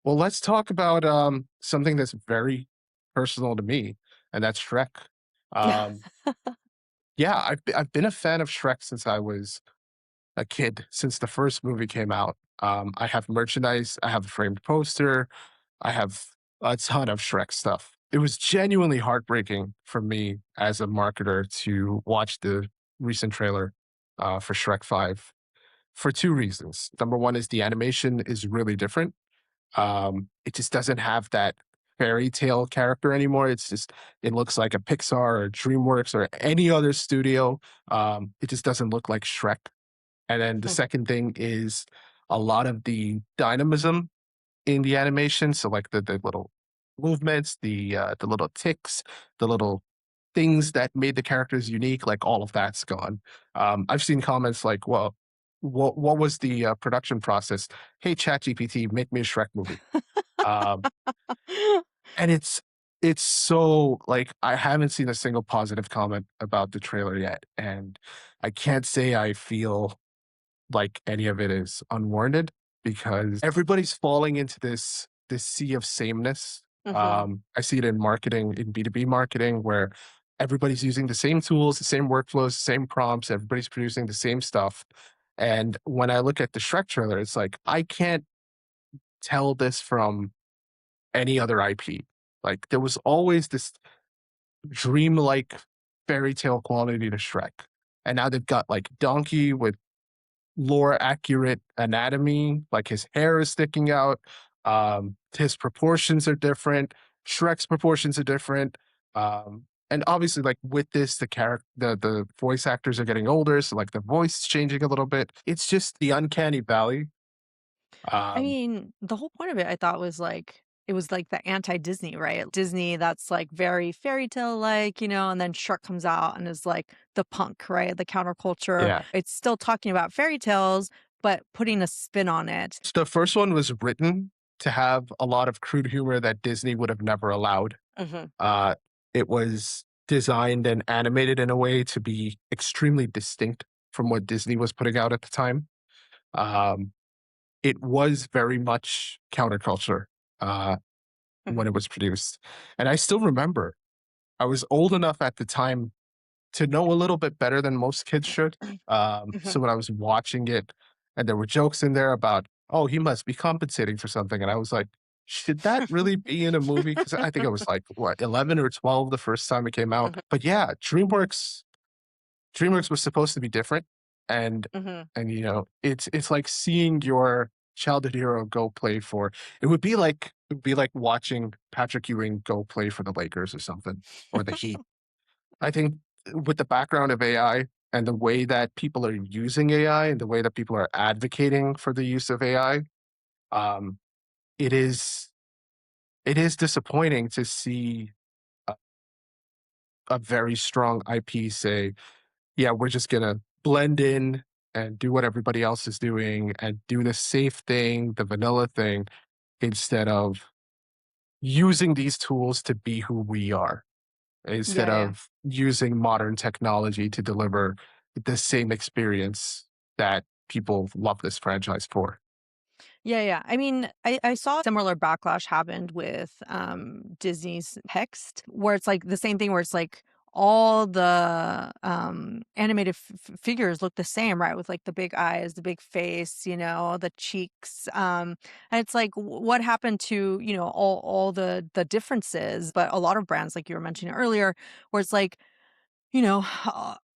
Well, let's talk about something that's very personal to me, and that's Shrek. Um, yeah, I've been a fan of Shrek since I was a kid, since the first movie came out. I have merchandise, I have a framed poster, I have a ton of Shrek stuff. It was genuinely heartbreaking for me as a marketer to watch the recent trailer for Shrek 5 for two reasons. Number one is the animation is really different. It just doesn't have that fairy tale character anymore. It's just it looks like a Pixar or DreamWorks or any other studio. It just doesn't look like Shrek. And then the second thing is a lot of the dynamism in the animation. So like the little movements, the little ticks, the little things that made the characters unique, like all of that's gone. I've seen comments like, "Well, what was the production process? Hey, ChatGPT, make me a Shrek movie." Um, and it's so like I haven't seen a single positive comment about the trailer yet, and I can't say I feel like any of it is unwarranted because everybody's falling into this sea of sameness. Mhm. I see it in marketing, in B2B marketing, where everybody's using the same tools, the same workflows, the same prompts, everybody's producing the same stuff. And when I look at the Shrek trailer, it's like I can't tell this from any other IP. Like there was always this dreamlike fairy tale quality to Shrek. And now they've got like Donkey with lore accurate anatomy, like his hair is sticking out, his proportions are different, Shrek's proportions are different. And obviously like with this the voice actors are getting older, so like the voice is changing a little bit. It's just the uncanny valley. I Um mean, the whole point of it, I thought, was like it was like the anti-Disney, right? Disney that's like very fairy tale like, and then Shrek comes out and is like the punk, right? The counterculture. yeah. It's still talking about fairy tales, but putting a spin on it. So the first one was written to have a lot of crude humor that Disney would have never allowed. Mhm. Uh, it was designed and animated in a way to be extremely distinct from what Disney was putting out at the time. Um, it was very much counterculture uh, when Mhm. it was produced. And I still remember I was old enough at the time to know a little bit better than most kids should. So Mhm. when I was watching it and there were jokes in there about, oh, he must be compensating for something. And I was like, should that really be in a movie? Because I think I was like, what, 11 or 12 the first time it came out. Mhm. But yeah, DreamWorks was supposed to be different, and Mhm. it's like seeing your childhood hero go play for. It would be like watching Patrick Ewing go play for the Lakers or something, or the Heat. I think with the background of AI and the way that people are using AI and the way that people are advocating for the use of AI, um, it is it is disappointing to see a, a very strong IP say, yeah, we're just gonna blend in and do what everybody else is doing and do the safe thing, the vanilla thing, instead of using these tools to be who we are, instead Yeah, yeah. of using modern technology to deliver the same experience that people love this franchise for. Yeah, yeah. I mean, I saw similar backlash happened with Disney's Text, where it's like the same thing where it's like all the animated figures look the same, right? With like the big eyes, the big face, the cheeks. And it's like what happened to, all the differences, but a lot of brands like you were mentioning earlier where it's like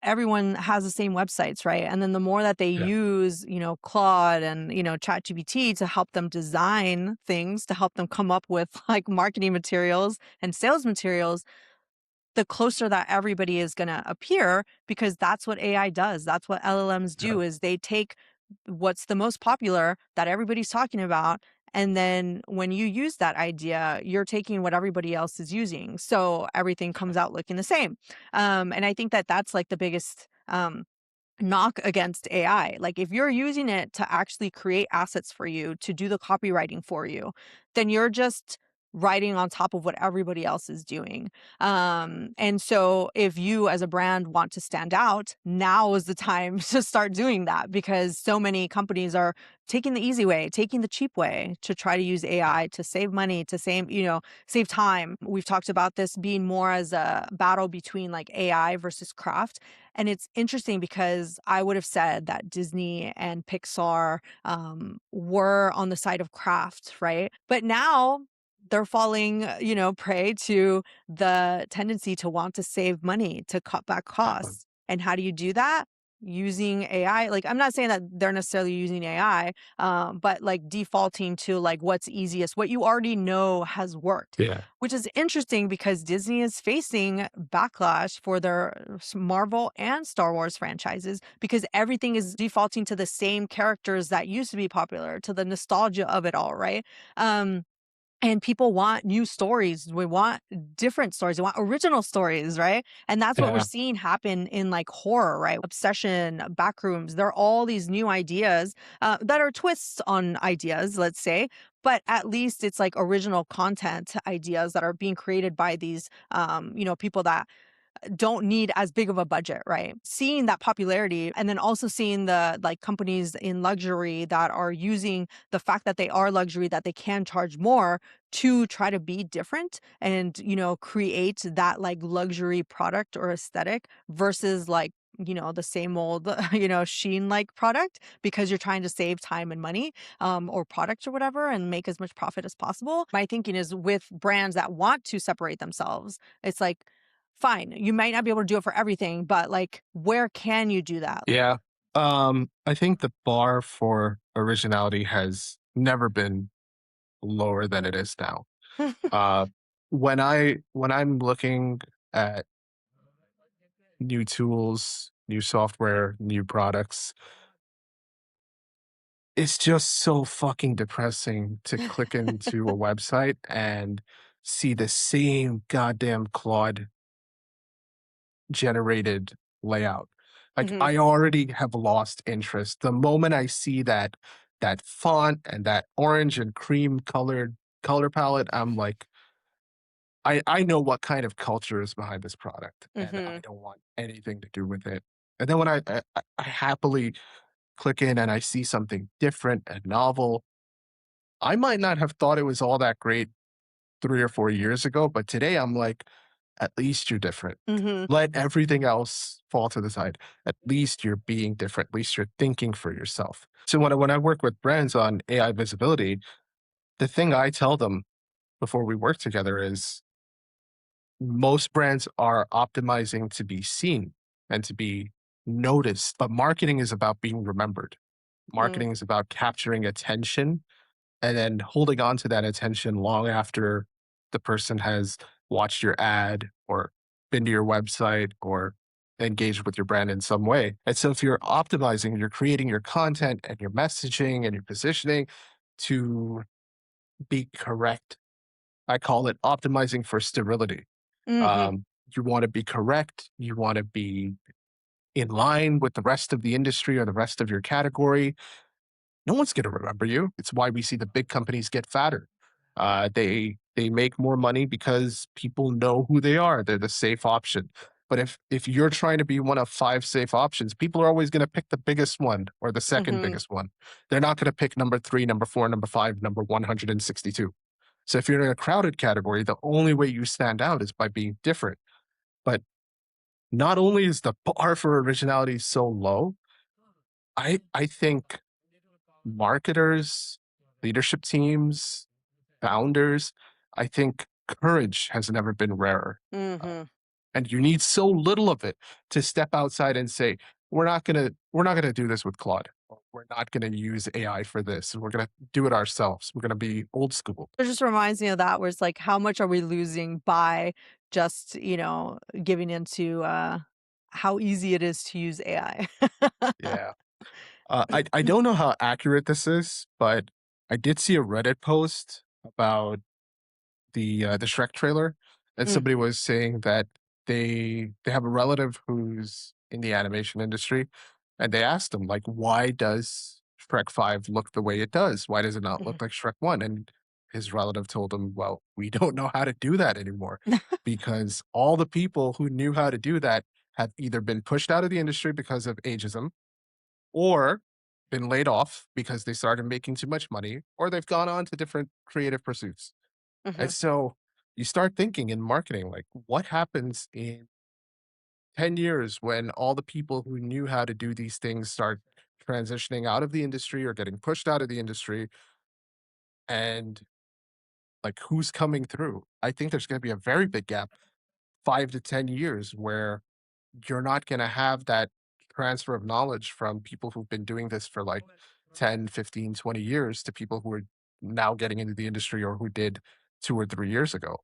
everyone has the same websites, right? And then the more that they Yeah. use, Claude and, ChatGPT to help them design things, to help them come up with like marketing materials and sales materials, the closer that everybody is going to appear because that's what AI does. That's what LLMs Yeah. do is they take what's the most popular that everybody's talking about and then when you use that idea, you're taking what everybody else is using. So everything comes out looking the same. And I think that that's like the biggest knock against AI. Like if you're using it to actually create assets for you, to do the copywriting for you, then you're just riding on top of what everybody else is doing. And so if you as a brand want to stand out, now is the time to start doing that, because so many companies are taking the easy way, taking the cheap way to try to use AI to save money, to save, save time. We've talked about this being more as a battle between like AI versus craft. And it's interesting because I would have said that Disney and Pixar were on the side of craft, right? But now they're falling, prey to the tendency to want to save money, to cut back Exactly. costs. And how do you do that? Using AI. Like, I'm not saying that they're necessarily using AI, but like defaulting to like what's easiest, what you already know has worked, Yeah. which is interesting because Disney is facing backlash for their Marvel and Star Wars franchises because everything is defaulting to the same characters that used to be popular, to the nostalgia of it all, right? Um, and people want new stories. We want different stories. We want original stories, right? And that's what we're Yeah. seeing happen in like horror, right? Obsession, Backrooms. There are all these new ideas that are twists on ideas, let's say. But at least it's like original content ideas that are being created by these, people that don't need as big of a budget, right? Seeing that popularity and then also seeing the like companies in luxury that are using the fact that they are luxury, that they can charge more to try to be different and, create that like luxury product or aesthetic versus like, the same old, Sheen like product because you're trying to save time and money, or product or whatever and make as much profit as possible. My thinking is with brands that want to separate themselves, it's like, fine, you might not be able to do it for everything, but like, where can you do that? Yeah. I think the bar for originality has never been lower than it is now. Uh, when I'm looking at new tools, new software, new products, it's just so fucking depressing to click into a website and see the same goddamn Claude generated layout. Like Mhm, I already have lost interest. The moment I see that font and that orange and cream colored color palette, I'm like, I know what kind of culture is behind this product and I mhm, don't want anything to do with it. And then when I happily click in and I see something different and novel, I might not have thought it was all that great 3 or 4 years ago, but today I'm like, "At least you're different. mhm, Let everything else fall to the side. At least you're being different. At least you're thinking for yourself." So when I work with brands on AI visibility, the thing I tell them before we work together is most brands are optimizing to be seen and to be noticed, but marketing is about being remembered. mm, Marketing is about capturing attention and then holding on to that attention long after the person has watched your ad or been to your website or engaged with your brand in some way. And so if you're optimizing, you're creating your content and your messaging and your positioning to be correct. I call it optimizing for sterility. mhm. You want to be correct. You want to be in line with the rest of the industry or the rest of your category. No one's going to remember you. It's why we see the big companies get fatter. They make more money because people know who they are. They're the safe option. But if you're trying to be one of 5 safe options, people are always going to pick the biggest one or the second Mhm. biggest one. They're not going to pick number 3, number 4, number 5, number 162. So if you're in a crowded category, the only way you stand out is by being different. But not only is the bar for originality so low, I think marketers, leadership teams, founders, I think courage has never been rarer. Uh, Mhm. and you need so little of it to step outside and say, we're not gonna do this with Claude. Or we're not gonna use AI for this. We're gonna do it ourselves. We're gonna be old school. It just reminds me of that where it's like, how much are we losing by just, giving into, how easy it is to use AI? Yeah. I don't know how accurate this is, but I did see a Reddit post about the Shrek trailer, and Mm, somebody was saying that they have a relative who's in the animation industry, and they asked him like, why does Shrek 5 look the way it does? Why does it not mhm, look like Shrek 1? And his relative told him, "Well, we don't know how to do that anymore because all the people who knew how to do that have either been pushed out of the industry because of ageism or been laid off because they started making too much money, or they've gone on to different creative pursuits." And Mhm, so you start thinking in marketing, like, what happens in 10 years when all the people who knew how to do these things start transitioning out of the industry or getting pushed out of the industry? And like, who's coming through? I think there's going to be a very big gap, 5 to 10 years, where you're not going to have that transfer of knowledge from people who've been doing this for like 10, 15, 20 years to people who are now getting into the industry or who did 2 or 3 years ago.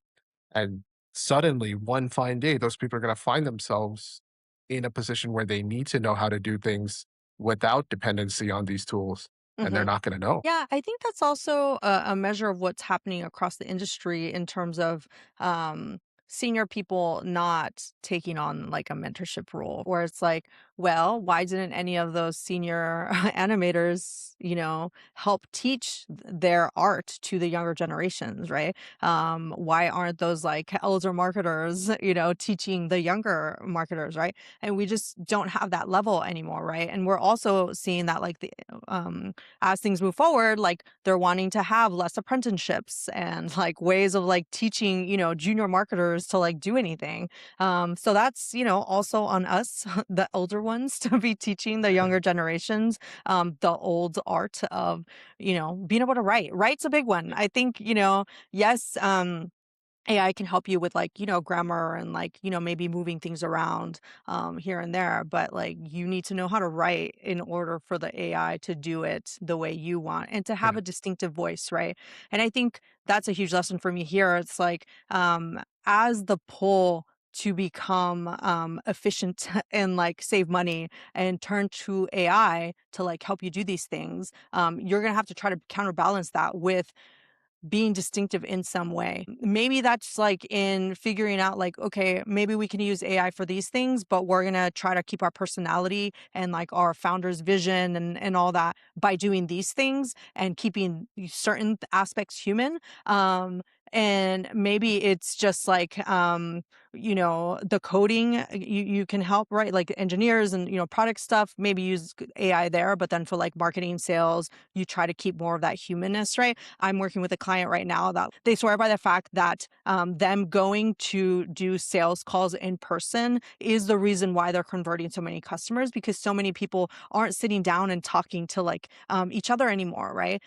And suddenly, one fine day, those people are going to find themselves in a position where they need to know how to do things without dependency on these tools, and they're mhm. not going to know. Yeah, I think that's also a measure of what's happening across the industry in terms of um, senior people not taking on like a mentorship role, where it's like, well, why didn't any of those senior animators, help teach their art to the younger generations, right? Why aren't those like elder marketers, teaching the younger marketers, right? And we just don't have that level anymore, right? And we're also seeing that like the as things move forward, like they're wanting to have less apprenticeships and like ways of like teaching, junior marketers to like do anything. So that's, also on us, the older ones, to be teaching the younger generations the old art of, being able to write. Write's a big one. I think, yes, AI can help you with like, grammar and like, maybe moving things around here and there, but like you need to know how to write in order for the AI to do it the way you want and to have Yeah. a distinctive voice, right? And I think that's a huge lesson for me here. It's like as the pull to become efficient and like save money and turn to AI to like help you do these things, you're gonna have to try to counterbalance that with being distinctive in some way. Maybe that's like in figuring out like, okay, maybe we can use AI for these things, but we're going to try to keep our personality and like our founder's vision and all that by doing these things and keeping certain aspects human. And maybe it's just like the coding you can help, right? Like engineers and product stuff, maybe use AI there, but then for like marketing, sales, you try to keep more of that humanness, right? I'm working with a client right now that they swear by the fact that them going to do sales calls in person is the reason why they're converting so many customers because so many people aren't sitting down and talking to like each other anymore, right?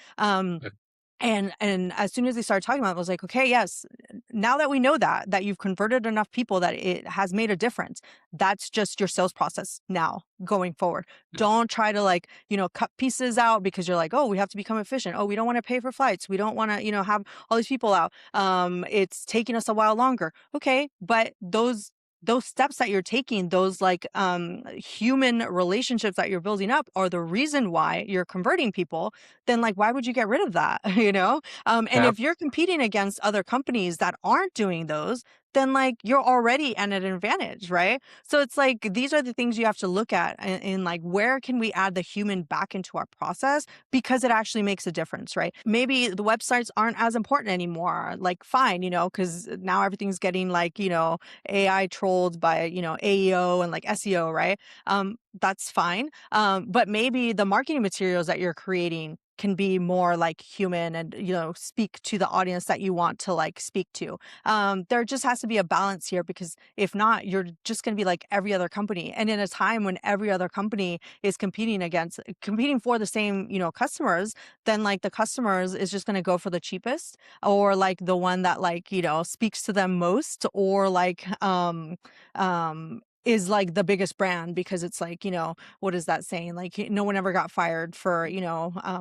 And as soon as they started talking about it, I was like, okay, yes, now that we know that you've converted enough people that it has made a difference, that's just your sales process now going forward. Don't try to like, cut pieces out because you're like, oh, we have to become efficient. Oh, we don't want to pay for flights. We don't want to, have all these people out. It's taking us a while longer. Okay, but those steps that you're taking, those like human relationships that you're building up are the reason why you're converting people. Then like why would you get rid of that? And Yeah. if you're competing against other companies that aren't doing those, then like you're already at an advantage, right? So it's like these are the things you have to look at in like where can we add the human back into our process because it actually makes a difference, right? Maybe the websites aren't as important anymore. Like fine, because now everything's getting like, AI trolled by, AEO and like SEO, right? That's fine. But maybe the marketing materials that you're creating can be more like human and speak to the audience that you want to like speak to. There just has to be a balance here because if not you're just going to be like every other company, and in a time when every other company is competing for the same customers, then like the customers is just going to go for the cheapest or like the one that like speaks to them most or like is like the biggest brand because it's like what is that saying? Like no one ever got fired for,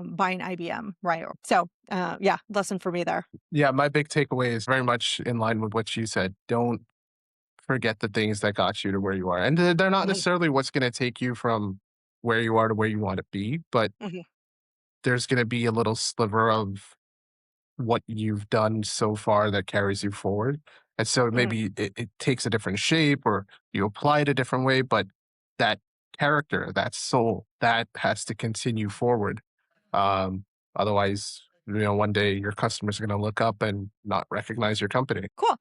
buying IBM, right? So, yeah, lesson for me there. Yeah, my big takeaway is very much in line with what you said. Don't forget the things that got you to where you are. And they're not Mhm, necessarily what's going to take you from where you are to where you want to be, but mhm, there's going to be a little sliver of what you've done so far that carries you forward. And so mhm, maybe it takes a different shape or you apply it a different way, but that character, that soul, that has to continue forward. Um, Otherwise, one day your customers are going to look up and not recognize your company. Cool.